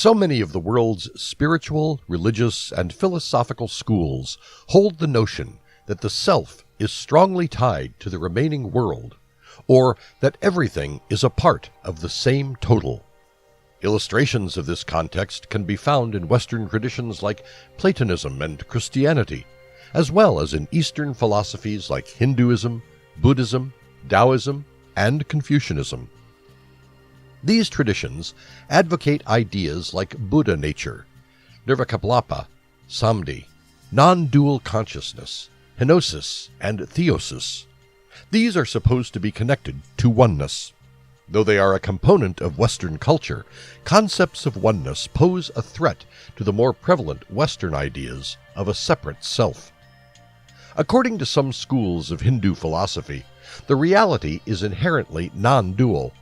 So many of the world's spiritual, religious, and philosophical schools hold the notion that the self is strongly tied to the remaining world, or that everything is a part of the same total. Illustrations of this context can be found in Western traditions like Platonism and Christianity, as well as in Eastern philosophies like Hinduism, Buddhism, Taoism, and Confucianism. These traditions advocate ideas like Buddha nature, Nirvikalpa, samadhi, non-dual consciousness, Henosis, and Theosis. These are supposed to be connected to oneness. Though they are a component of Western culture, concepts of oneness pose a threat to the more prevalent Western ideas of a separate self. According to some schools of Hindu philosophy, the reality is inherently non-dual.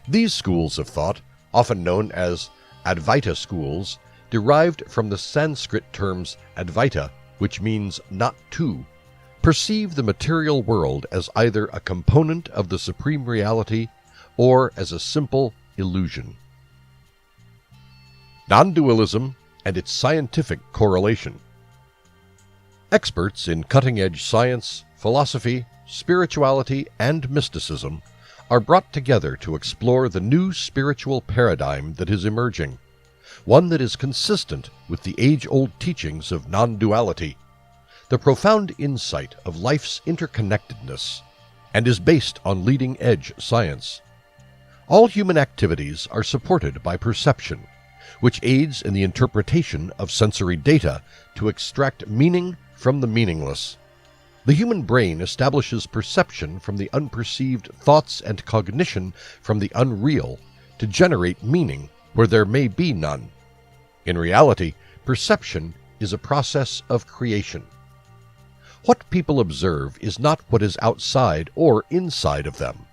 These schools of thought, often known as Advaita schools, derived from the Sanskrit terms Advaita, which means not two, perceive the material world as either a component of the supreme reality or as a simple illusion. Non-dualism and its scientific correlation. Experts in cutting-edge science, philosophy, spirituality, and mysticism are brought together to explore the new spiritual paradigm that is emerging, one that is consistent with the age-old teachings of non-duality, the profound insight of life's interconnectedness, and is based on leading-edge science. All human activities are supported by perception, which aids in the interpretation of sensory data to extract meaning from the meaningless. The human brain establishes perception from the unperceived thoughts and cognition from the unreal to generate meaning where there may be none. In reality, perception is a process of creation. What people observe is not what is outside or inside of them.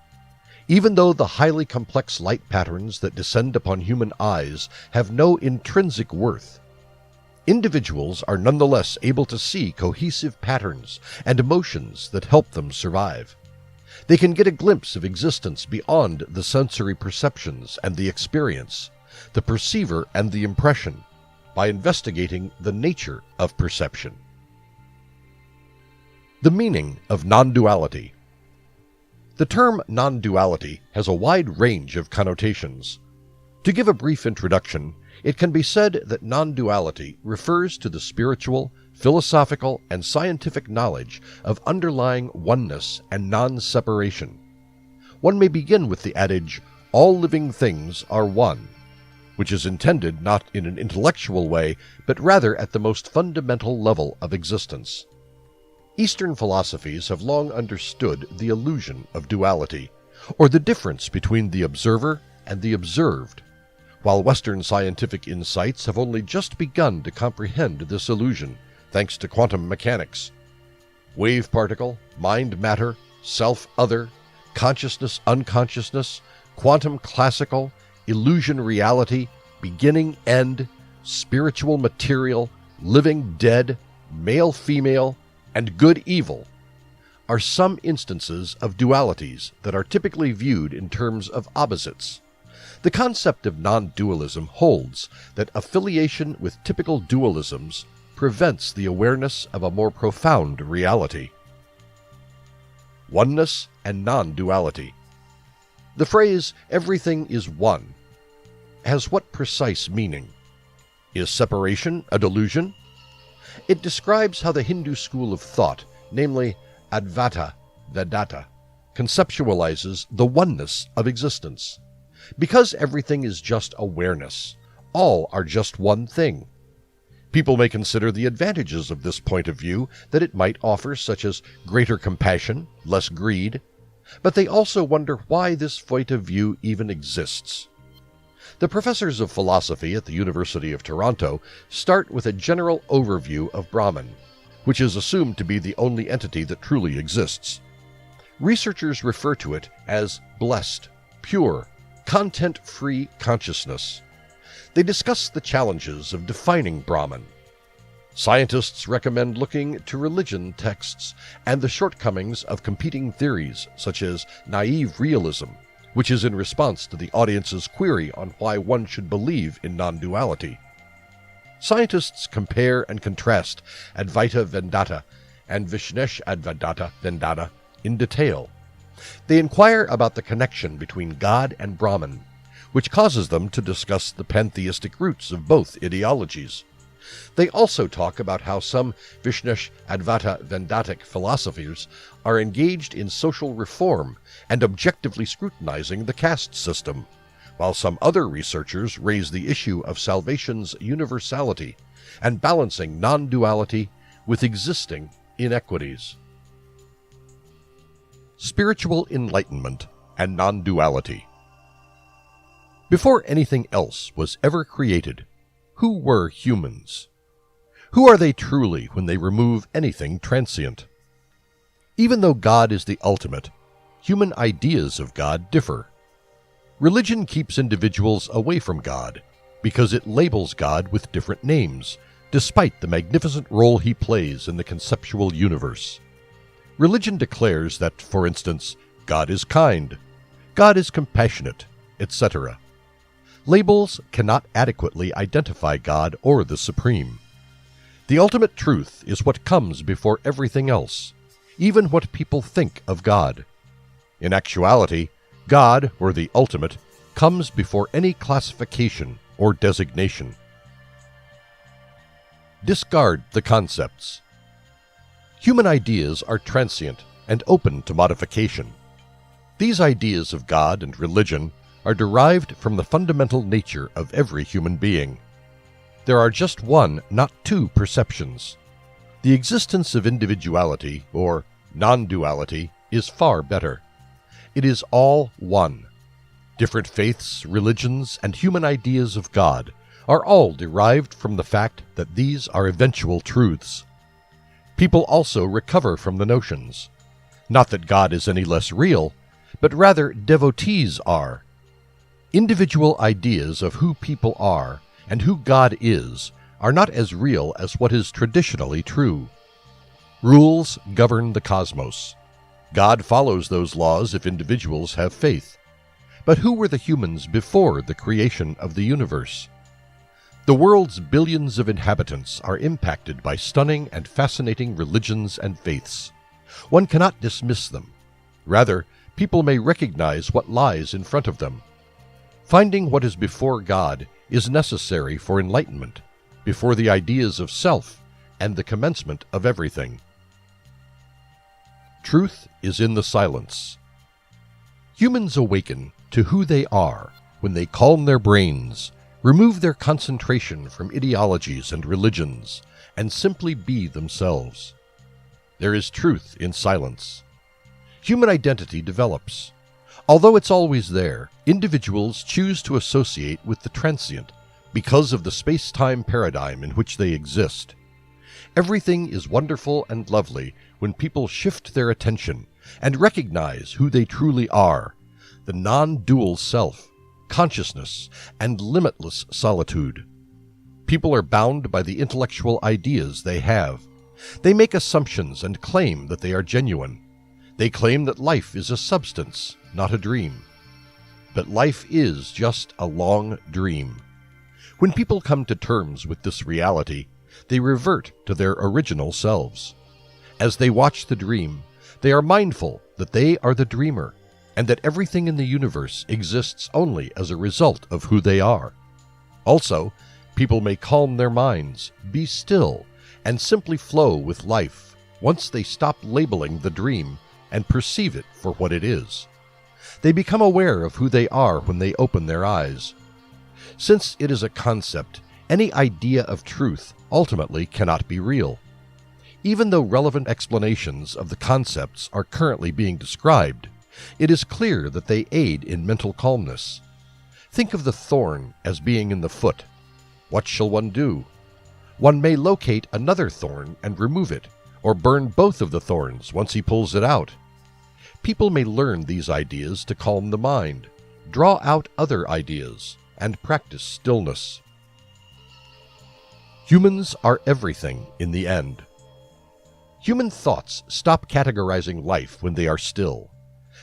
Even though the highly complex light patterns that descend upon human eyes have no intrinsic worth, individuals are nonetheless able to see cohesive patterns and emotions that help them survive. They can get a glimpse of existence beyond the sensory perceptions and the experience, the perceiver and the impression, by investigating the nature of perception. The meaning of non-duality. The term non-duality has a wide range of connotations. To give a brief introduction, it can be said that non-duality refers to the spiritual, philosophical, and scientific knowledge of underlying oneness and non-separation. One may begin with the adage, "all living things are one," which is intended not in an intellectual way, but rather at the most fundamental level of existence. Eastern philosophies have long understood the illusion of duality, or the difference between the observer and the observed, while Western scientific insights have only just begun to comprehend this illusion, thanks to quantum mechanics. Wave-particle, mind-matter, self-other, consciousness-unconsciousness, quantum-classical, illusion-reality, beginning-end, spiritual-material, living-dead, male-female, and good-evil are some instances of dualities that are typically viewed in terms of opposites. The concept of non-dualism holds that affiliation with typical dualisms prevents the awareness of a more profound reality. Oneness and non-duality. The phrase, "everything is one," has what precise meaning? Is separation a delusion? It describes how the Hindu school of thought, namely Advaita Vedanta, conceptualizes the oneness of existence. Because everything is just awareness, all are just one thing. People may consider the advantages of this point of view that it might offer, such as greater compassion, less greed, but they also wonder why this point of view even exists. The professors of philosophy at the University of Toronto start with a general overview of Brahman, which is assumed to be the only entity that truly exists. Researchers refer to it as blessed, pure, content-free consciousness. They discuss the challenges of defining Brahman. Scientists recommend looking to religion texts and the shortcomings of competing theories such as naive realism, which is in response to the audience's query on why one should believe in non-duality. Scientists compare and contrast Advaita Vedanta and Vishnesh Advaita Vedanta in detail. They inquire about the connection between God and Brahman, which causes them to discuss the pantheistic roots of both ideologies. They also talk about how some Vishnesh Advaita Vedantic philosophies are engaged in social reform and objectively scrutinizing the caste system, while some other researchers raise the issue of salvation's universality and balancing non-duality with existing inequities. Spiritual enlightenment and non-duality. Before anything else was ever created, who were humans? Who are they truly when they remove anything transient? Even though God is the ultimate, human ideas of God differ. Religion keeps individuals away from God because it labels God with different names, despite the magnificent role he plays in the conceptual universe. Religion declares that, for instance, God is kind, God is compassionate, etc. Labels cannot adequately identify God or the Supreme. The ultimate truth is what comes before everything else, even what people think of God. In actuality, God, or the ultimate, comes before any classification or designation. Discard the concepts. Human ideas are transient and open to modification. These ideas of God and religion are derived from the fundamental nature of every human being. There are just one, not two, perceptions. The existence of individuality, or non-duality, is far better. It is all one. Different faiths, religions, and human ideas of God are all derived from the fact that these are eventual truths. People also recover from the notions. Not that God is any less real, but rather devotees are. Individual ideas of who people are and who God is are not as real as what is traditionally true. Rules govern the cosmos. God follows those laws if individuals have faith. But who were the humans before the creation of the universe? The world's billions of inhabitants are impacted by stunning and fascinating religions and faiths. One cannot dismiss them. Rather, people may recognize what lies in front of them. Finding what is before God is necessary for enlightenment, before the ideas of self and the commencement of everything. Truth is in the silence. Humans awaken to who they are when they calm their brains, remove their concentration from ideologies and religions, and simply be themselves. There is truth in silence. Human identity develops. Although it's always there, individuals choose to associate with the transient because of the space-time paradigm in which they exist. Everything is wonderful and lovely when people shift their attention and recognize who they truly are, the non-dual self, consciousness, and limitless solitude. People are bound by the intellectual ideas they have. They make assumptions and claim that they are genuine. They claim that life is a substance, not a dream. But life is just a long dream. When people come to terms with this reality, they revert to their original selves. As they watch the dream, they are mindful that they are the dreamer, and that everything in the universe exists only as a result of who they are. Also, people may calm their minds, be still, and simply flow with life once they stop labeling the dream and perceive it for what it is. They become aware of who they are when they open their eyes. Since it is a concept, any idea of truth ultimately cannot be real. Even though relevant explanations of the concepts are currently being described, it is clear that they aid in mental calmness. Think of the thorn as being in the foot. What shall one do? One may locate another thorn and remove it, or burn both of the thorns once he pulls it out. People may learn these ideas to calm the mind, draw out other ideas, and practice stillness. Humans are everything in the end. Human thoughts stop categorizing life when they are still.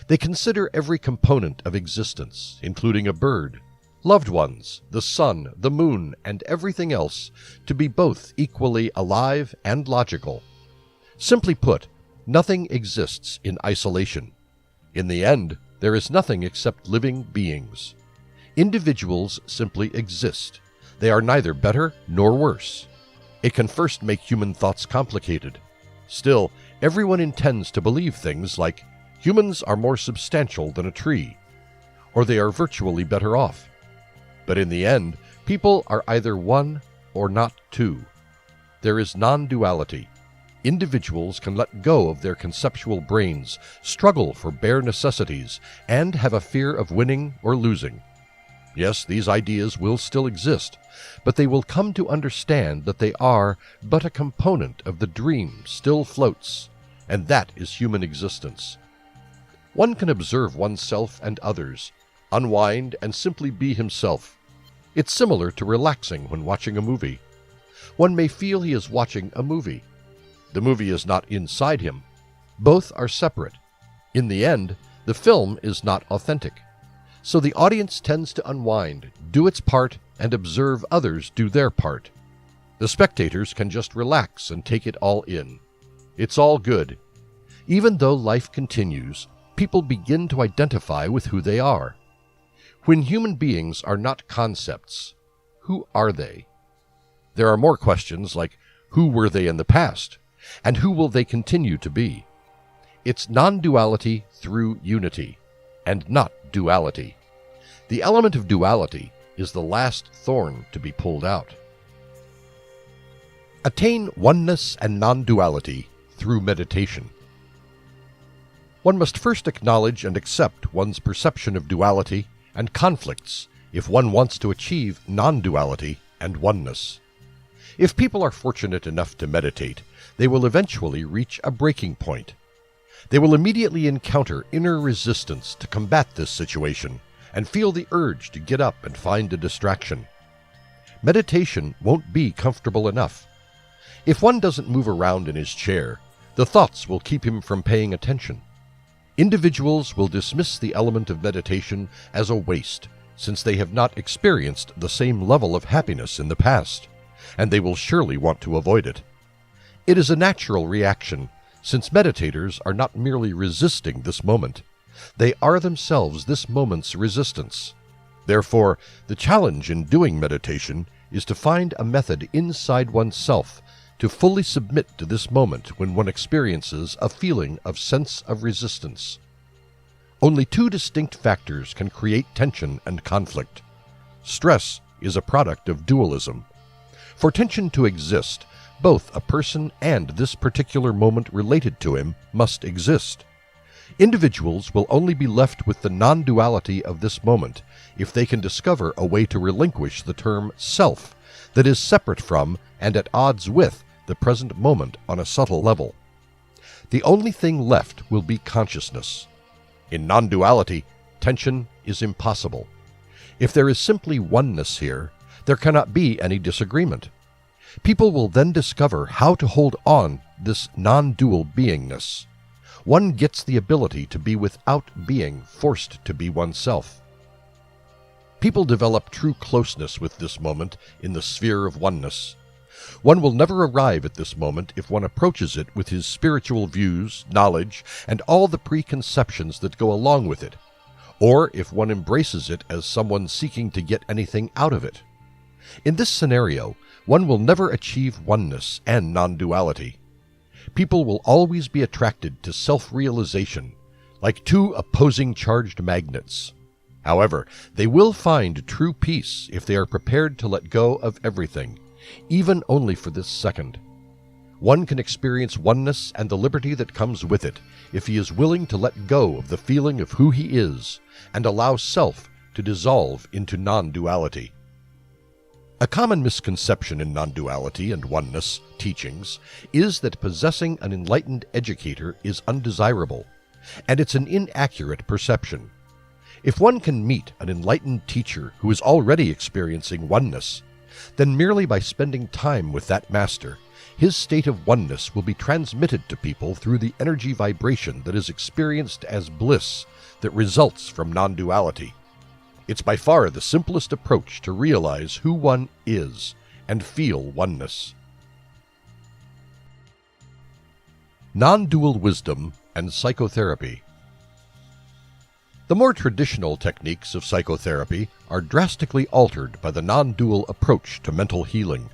They consider every component of existence, including a bird, loved ones, the sun, the moon, and everything else, to be both equally alive and logical. Simply put, nothing exists in isolation. In the end, there is nothing except living beings. Individuals simply exist. They are neither better nor worse. It can first make human thoughts complicated. Still, everyone intends to believe things like humans are more substantial than a tree, or they are virtually better off. But in the end, people are either one or not two. There is non-duality. Individuals can let go of their conceptual brains, struggle for bare necessities, and have a fear of winning or losing. Yes, these ideas will still exist, but they will come to understand that they are but a component of the dream still floats, and that is human existence. One can observe oneself and others, unwind, and simply be himself. It's similar to relaxing when watching a movie. One may feel he is watching a movie. The movie is not inside him. Both are separate. In the end, the film is not authentic. So the audience tends to unwind, do its part, and observe others do their part. The spectators can just relax and take it all in. It's all good. Even though life continues, people begin to identify with who they are. When human beings are not concepts, who are they? There are more questions like, who were they in the past? And who will they continue to be? It's non-duality through unity, and not duality. The element of duality is the last thorn to be pulled out. Attain oneness and non-duality through meditation. One must first acknowledge and accept one's perception of duality and conflicts if one wants to achieve non-duality and oneness. If people are fortunate enough to meditate, they will eventually reach a breaking point. They will immediately encounter inner resistance to combat this situation and feel the urge to get up and find a distraction. Meditation won't be comfortable enough. If one doesn't move around in his chair, the thoughts will keep him from paying attention. Individuals will dismiss the element of meditation as a waste, since they have not experienced the same level of happiness in the past, and they will surely want to avoid it. It is a natural reaction, since meditators are not merely resisting this moment. They are themselves this moment's resistance. Therefore, the challenge in doing meditation is to find a method inside oneself to fully submit to this moment when one experiences a feeling of sense of resistance. Only two distinct factors can create tension and conflict. Stress is a product of dualism. For tension to exist, both a person and this particular moment related to him must exist. Individuals will only be left with the non-duality of this moment if they can discover a way to relinquish the term self that is separate from and at odds with the present moment on a subtle level. The only thing left will be consciousness. In non-duality, tension is impossible. If there is simply oneness here, there cannot be any disagreement. People will then discover how to hold on this non-dual beingness. One gets the ability to be without being forced to be oneself. People develop true closeness with this moment in the sphere of oneness. One will never arrive at this moment if one approaches it with his spiritual views, knowledge, and all the preconceptions that go along with it, or if one embraces it as someone seeking to get anything out of it. In this scenario, one will never achieve oneness and non-duality. People will always be attracted to self-realization, like two opposing charged magnets. However, they will find true peace if they are prepared to let go of everything, even only for this second. One can experience oneness and the liberty that comes with it if he is willing to let go of the feeling of who he is and allow self to dissolve into non-duality. A common misconception in non-duality and oneness teachings is that possessing an enlightened educator is undesirable, and it's an inaccurate perception. If one can meet an enlightened teacher who is already experiencing oneness, then merely by spending time with that master, his state of oneness will be transmitted to people through the energy vibration that is experienced as bliss that results from non-duality. It's by far the simplest approach to realize who one is and feel oneness. Non-dual wisdom and psychotherapy. The more traditional techniques of psychotherapy are drastically altered by the non-dual approach to mental healing.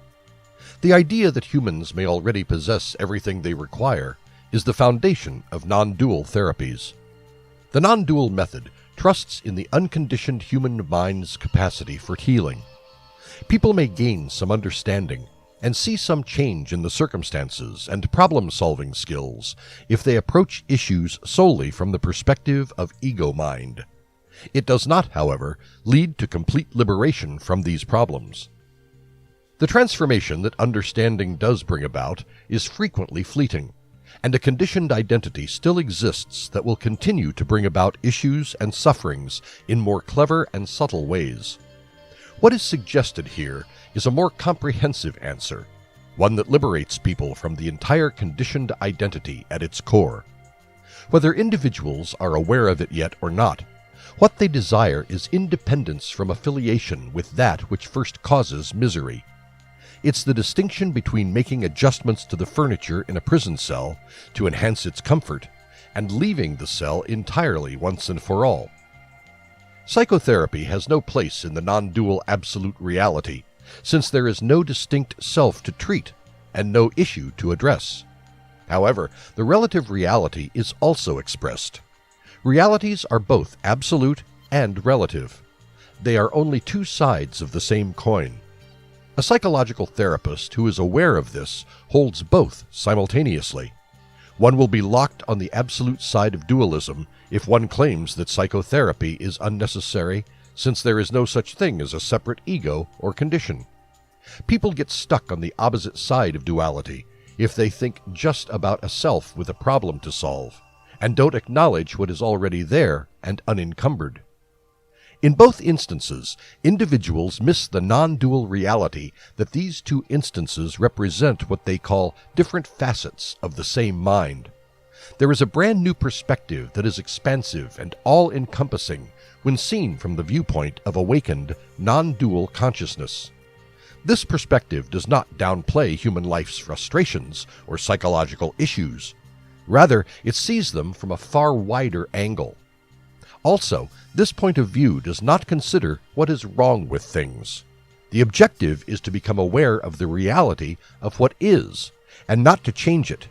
The idea that humans may already possess everything they require is the foundation of non-dual therapies. The non-dual method trusts in the unconditioned human mind's capacity for healing. People may gain some understanding and see some change in the circumstances and problem-solving skills if they approach issues solely from the perspective of ego mind. It does not, however, lead to complete liberation from these problems. The transformation that understanding does bring about is frequently fleeting, and a conditioned identity still exists that will continue to bring about issues and sufferings in more clever and subtle ways. What is suggested here is a more comprehensive answer, one that liberates people from the entire conditioned identity at its core. Whether individuals are aware of it yet or not, what they desire is independence from affiliation with that which first causes misery. It's the distinction between making adjustments to the furniture in a prison cell to enhance its comfort and leaving the cell entirely once and for all. Psychotherapy has no place in the non-dual absolute reality, since there is no distinct self to treat and no issue to address. However, the relative reality is also expressed. Realities are both absolute and relative. They are only two sides of the same coin. A psychological therapist who is aware of this holds both simultaneously. One will be locked on the absolute side of dualism if one claims that psychotherapy is unnecessary, since there is no such thing as a separate ego or condition. People get stuck on the opposite side of duality if they think just about a self with a problem to solve, and don't acknowledge what is already there and unencumbered. In both instances, individuals miss the non-dual reality that these two instances represent what they call different facets of the same mind. There is a brand new perspective that is expansive and all-encompassing when seen from the viewpoint of awakened, non-dual consciousness. This perspective does not downplay human life's frustrations or psychological issues. Rather, it sees them from a far wider angle. Also, this point of view does not consider what is wrong with things. The objective is to become aware of the reality of what is, and not to change it.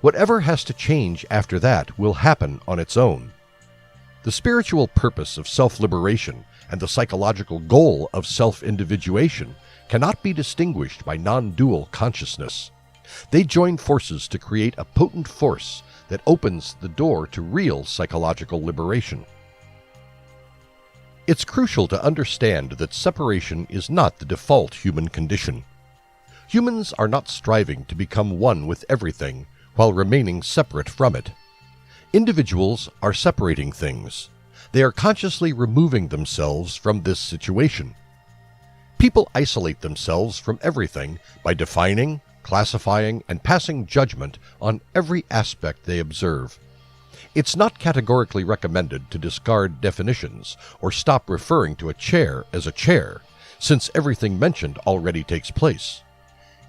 Whatever has to change after that will happen on its own. The spiritual purpose of self-liberation and the psychological goal of self-individuation cannot be distinguished by non-dual consciousness. They join forces to create a potent force that opens the door to real psychological liberation. It's crucial to understand that separation is not the default human condition. Humans are not striving to become one with everything while remaining separate from it. Individuals are separating things. They are consciously removing themselves from this situation. People isolate themselves from everything by defining, classifying, and passing judgment on every aspect they observe. It's not categorically recommended to discard definitions or stop referring to a chair as a chair, since everything mentioned already takes place.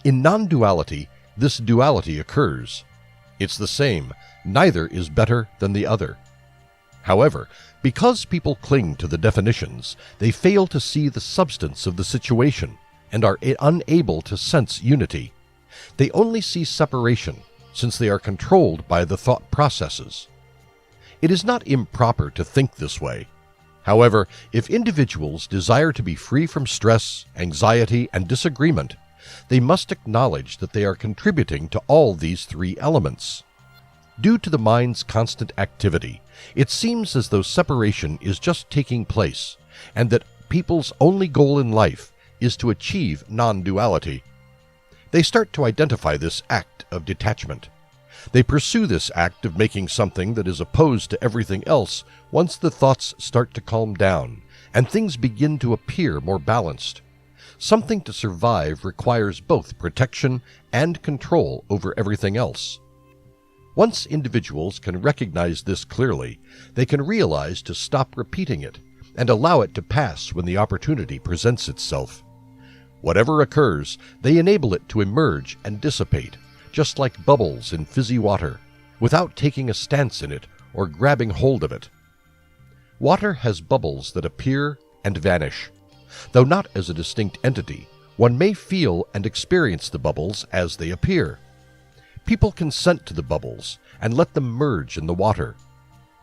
In non-duality, this duality occurs. It's the same. Neither is better than the other. However, because people cling to the definitions, they fail to see the substance of the situation and are unable to sense unity. They only see separation, since they are controlled by the thought processes. It is not improper to think this way. However, if individuals desire to be free from stress, anxiety, and disagreement, they must acknowledge that they are contributing to all these three elements. Due to the mind's constant activity, it seems as though separation is just taking place, and that people's only goal in life is to achieve non-duality. They start to identify this act of detachment. They pursue this act of making something that is opposed to everything else once the thoughts start to calm down and things begin to appear more balanced. Something to survive requires both protection and control over everything else. Once individuals can recognize this clearly, they can realize to stop repeating it and allow it to pass when the opportunity presents itself. Whatever occurs, they enable it to emerge and dissipate, just like bubbles in fizzy water, without taking a stance in it or grabbing hold of it. Water has bubbles that appear and vanish. Though not as a distinct entity, one may feel and experience the bubbles as they appear. People consent to the bubbles and let them merge in the water.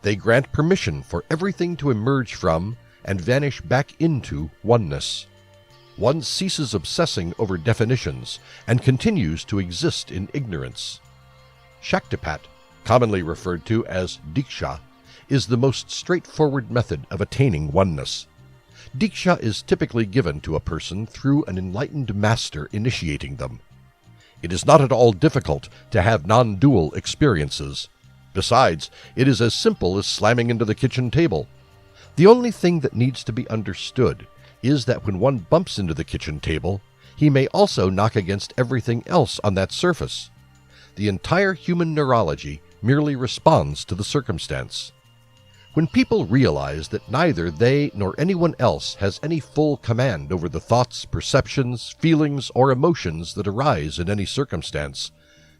They grant permission for everything to emerge from and vanish back into oneness. One ceases obsessing over definitions and continues to exist in ignorance. Shaktipat, commonly referred to as Diksha, is the most straightforward method of attaining oneness. Diksha is typically given to a person through an enlightened master initiating them. It is not at all difficult to have non-dual experiences. Besides, it is as simple as slamming into the kitchen table. The only thing that needs to be understood is that when one bumps into the kitchen table, he may also knock against everything else on that surface. The entire human neurology merely responds to the circumstance. When people realize that neither they nor anyone else has any full command over the thoughts, perceptions, feelings, or emotions that arise in any circumstance,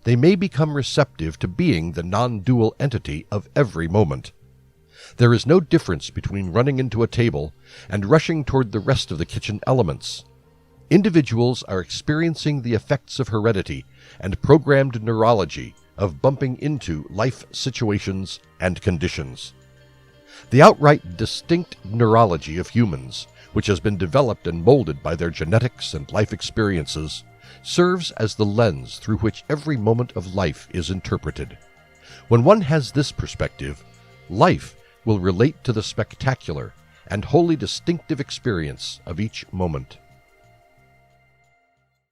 they may become receptive to being the non-dual entity of every moment. There is no difference between running into a table and rushing toward the rest of the kitchen elements. Individuals are experiencing the effects of heredity and programmed neurology of bumping into life situations and conditions. The outright distinct neurology of humans, which has been developed and molded by their genetics and life experiences, serves as the lens through which every moment of life is interpreted. When one has this perspective, life will relate to the spectacular and wholly distinctive experience of each moment.